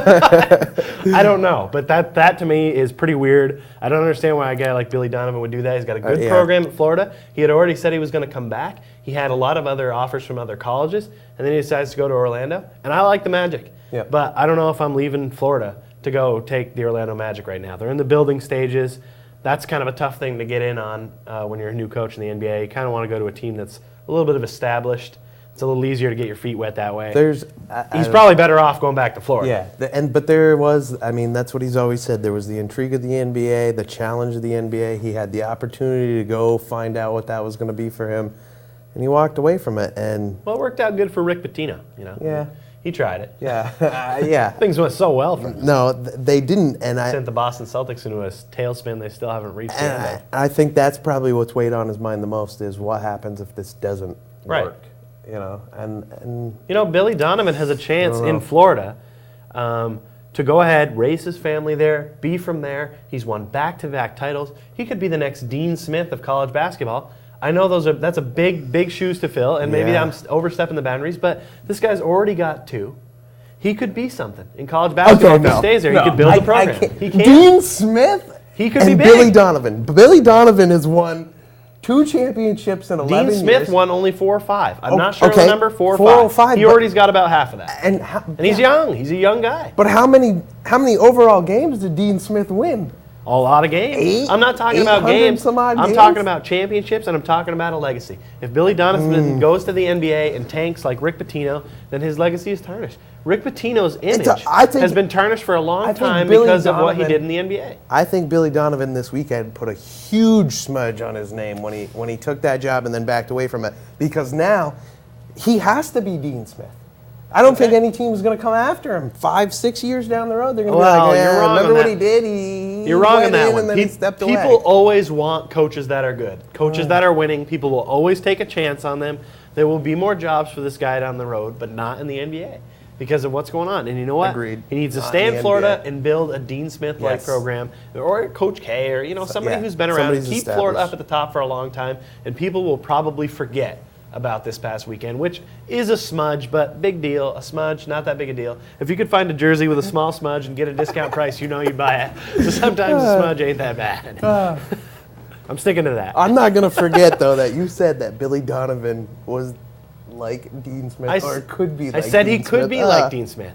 I don't know, but that to me is pretty weird. I don't understand why a guy like Billy Donovan would do that. He's got a good program at Florida. He had already said he was going to come back. He had a lot of other offers from other colleges, and then he decides to go to Orlando. And I like the Magic, but I don't know if I'm leaving Florida to go take the Orlando Magic right now. They're in the building stages. That's kind of a tough thing to get in on when you're a new coach in the NBA. You kind of want to go to a team that's a little bit of established. It's a little easier to get your feet wet that way. He's probably better off going back to Florida. Yeah, but there was, I mean, that's what he's always said. There was the intrigue of the NBA, the challenge of the NBA. He had the opportunity to go find out what that was going to be for him, and he walked away from it. And well, it worked out good for Rick Pitino, Yeah. He tried it. Yeah. Things went so well for him. No, they didn't. And sent the Boston Celtics into a tailspin they still haven't reached the end of. I think that's probably what's weighed on his mind the most is what happens if this doesn't work. And Billy Donovan has a chance in Florida to go ahead, raise his family there, be from there. He's won back-to-back titles. He could be the next Dean Smith of college basketball. I know that's a big shoes to fill, and maybe I'm overstepping the boundaries, but this guy's already got 2. He could be something in college basketball if he stays there. He could build a program. He can. Dean Smith he could be big. Billy Donovan. Billy Donovan has won 2 championships in 11 years. Dean Smith won only 4 or 5. I'm not sure of the number, 4 or 5. He already's got about half of that. And he's young. He's a young guy. But how many overall games did Dean Smith win? A lot of games. I'm not talking about games. I'm talking about championships, and I'm talking about a legacy. If Billy Donovan goes to the NBA and tanks like Rick Pitino, then his legacy is tarnished. Rick Pitino's image has been tarnished for a long time because of what he did in the NBA. I think Billy Donovan this weekend put a huge smudge on his name when he took that job and then backed away from it, because now he has to be Dean Smith. I don't think any team is going to come after him 5-6 years down the road. They're going to be like, remember what he did? You're wrong on that one. And then he stepped away. People always want coaches that are good. Coaches that are winning, people will always take a chance on them. There will be more jobs for this guy down the road, but not in the NBA because of what's going on. And you know what? Agreed. He needs to stay in Florida and build a Dean Smith-like program, or Coach K, or somebody who's been around and keep Florida up at the top for a long time, and people will probably forget about this past weekend, which is a smudge, but big deal. A smudge, not that big a deal. If you could find a jersey with a small smudge and get a discount price, you'd buy it. So sometimes a smudge ain't that bad. I'm sticking to that. I'm not going to forget, though, that you said that Billy Donovan was like Dean Smith, or could be like Dean Smith. I said he could be like Dean Smith.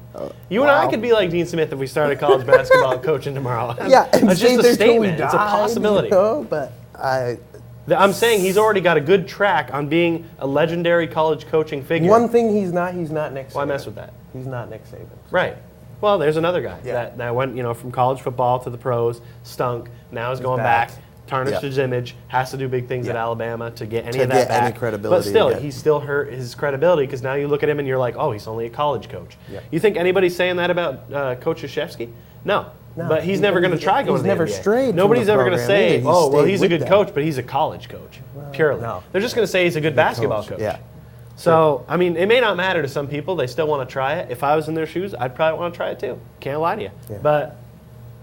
You and I could be like Dean Smith if we started college basketball coaching tomorrow. It's just a statement. It's a possibility. But I'm saying he's already got a good track on being a legendary college coaching figure. One thing he's not Nick Saban. Why mess with that? He's not Nick Saban. Right. Well, there's another guy that went, from college football to the pros, stunk, now is going back, tarnished his image, has to do big things at Alabama to get any of that back. Any credibility. But still, he's still hurt his credibility because now you look at him and you're like, oh, he's only a college coach. Yeah. You think anybody's saying that about Coach Krzyzewski? No. But he's never going to try going to the NBA. He's never strayed. Nobody's ever going to say, oh, well, he's a good coach, but he's a college coach, purely. No. They're just going to say he's a good basketball coach. Yeah. So, I mean, it may not matter to some people. They still want to try it. If I was in their shoes, I'd probably want to try it too. Can't lie to you. Yeah. But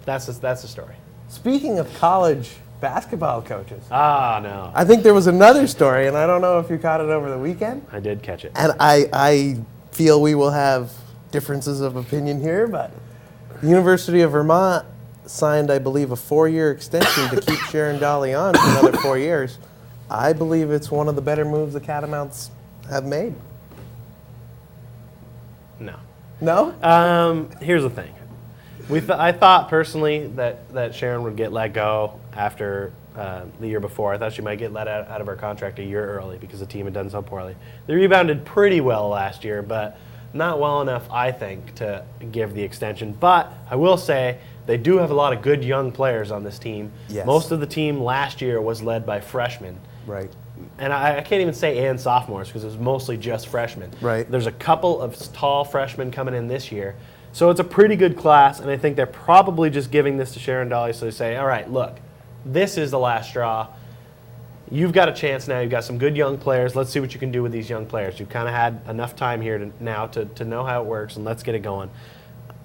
that's the story. Speaking of college basketball coaches. No. I think there was another story, and I don't know if you caught it over the weekend. I did catch it. And I feel we will have differences of opinion here, but the University of Vermont signed, I believe, a 4-year extension to keep Sharon Dolly on for another 4 years. I believe it's one of the better moves the Catamounts have made. No. No? Here's the thing. I thought personally that Sharon would get let go after the year before. I thought she might get let out of her contract a year early because the team had done so poorly. They rebounded pretty well last year, but not well enough, I think, to give the extension. But I will say they do have a lot of good young players on this team. Yes. Most of the team last year was led by freshmen. Right. And I can't even say and sophomores because it was mostly just freshmen. Right. There's a couple of tall freshmen coming in this year. So it's a pretty good class, and I think they're probably just giving this to Sharon Dolly so they say, all right, look, this is the last straw. You've got a chance now. You've got some good young players. Let's see what you can do with these young players. You've kind of had enough time here to know how it works, and let's get it going.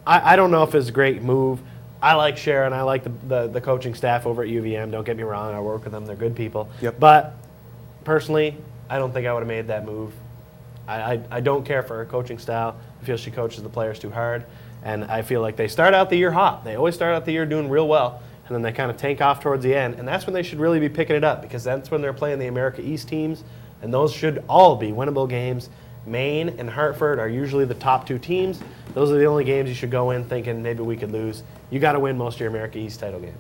I don't know if it's a great move. I like Sharon. I like the coaching staff over at UVM. Don't get me wrong. I work with them. They're good people. Yep. But personally, I don't think I would have made that move. I don't care for her coaching style. I feel she coaches the players too hard. And I feel like they start out the year hot. They always start out the year doing real well, and then they kind of tank off towards the end. And that's when they should really be picking it up, because that's when they're playing the America East teams, and those should all be winnable games. Maine and Hartford are usually the top 2 teams. Those are the only games you should go in thinking maybe we could lose. You got to win most of your America East title game,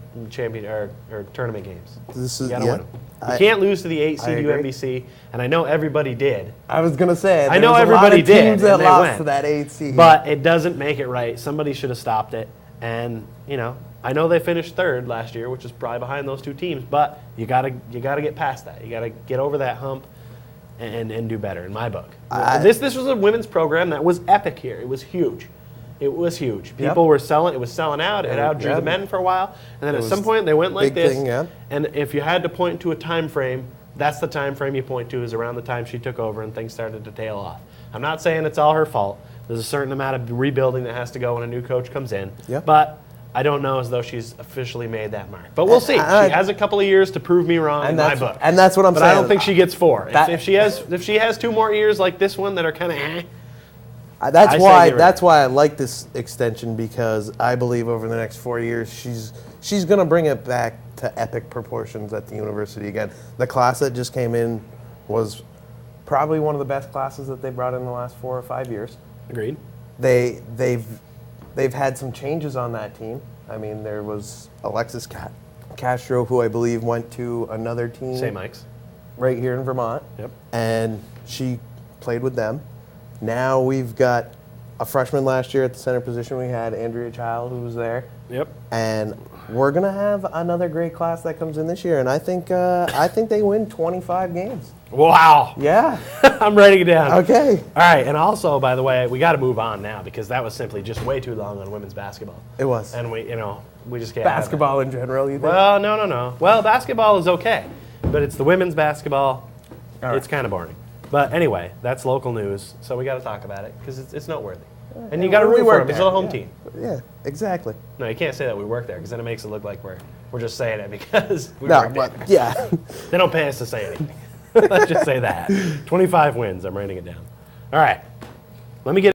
or tournament games. You got to win them. You can't lose to the 8 seed UMBC, and I know everybody did. I was gonna say. I know everybody did. Teams that and they lost went. to that 8 seed. But it doesn't make it right. Somebody should have stopped it. And I know they finished 3rd last year, which is probably behind those 2 teams. But you gotta get past that. You gotta get over that hump and do better. In my book, this was a women's program that was epic here. It was huge. It was huge. People were selling. It was selling out. It outdrew the men for a while, and then at some point they went like this. And if you had to point to a time frame, that's the time frame you point to, is around the time she took over and things started to tail off. I'm not saying it's all her fault. There's a certain amount of rebuilding that has to go when a new coach comes in. But I don't know as though she's officially made that mark. But we'll see. She has a couple of years to prove me wrong in my book. And that's what I'm saying. But I don't think she gets 4. If she has 2 more years like this one that are kind of that's why I like this extension, because I believe over the next 4 years she's going to bring it back to epic proportions at the university again. The class that just came in was probably one of the best classes that they brought in the last 4 or 5 years. Agreed. They've had some changes on that team. I mean, there was Alexis Castro, who I believe went to another team. St. Mike's. Right here in Vermont. Yep. And she played with them. Now we've got a freshman last year at the center position. We had Andrea Child, who was there. Yep. And we're going to have another great class that comes in this year. And I think they win 25 games. Wow. Yeah. I'm writing it down. Okay. All right. And also, by the way, we got to move on now, because that was simply just way too long on women's basketball. It was. And we just can't. Basketball in general, you think? Well, no. Well, basketball is okay, but it's the women's basketball. It's kind of boring. But anyway, that's local news, so we got to talk about it, because it's noteworthy. And you got to root for them. It's a home team. Yeah, exactly. No, you can't say that we work there, because then it makes it look like we're just saying it because we work there. Yeah. They don't pay us to say anything. Let's just say that. 25 wins. I'm writing it down. All right. Let me get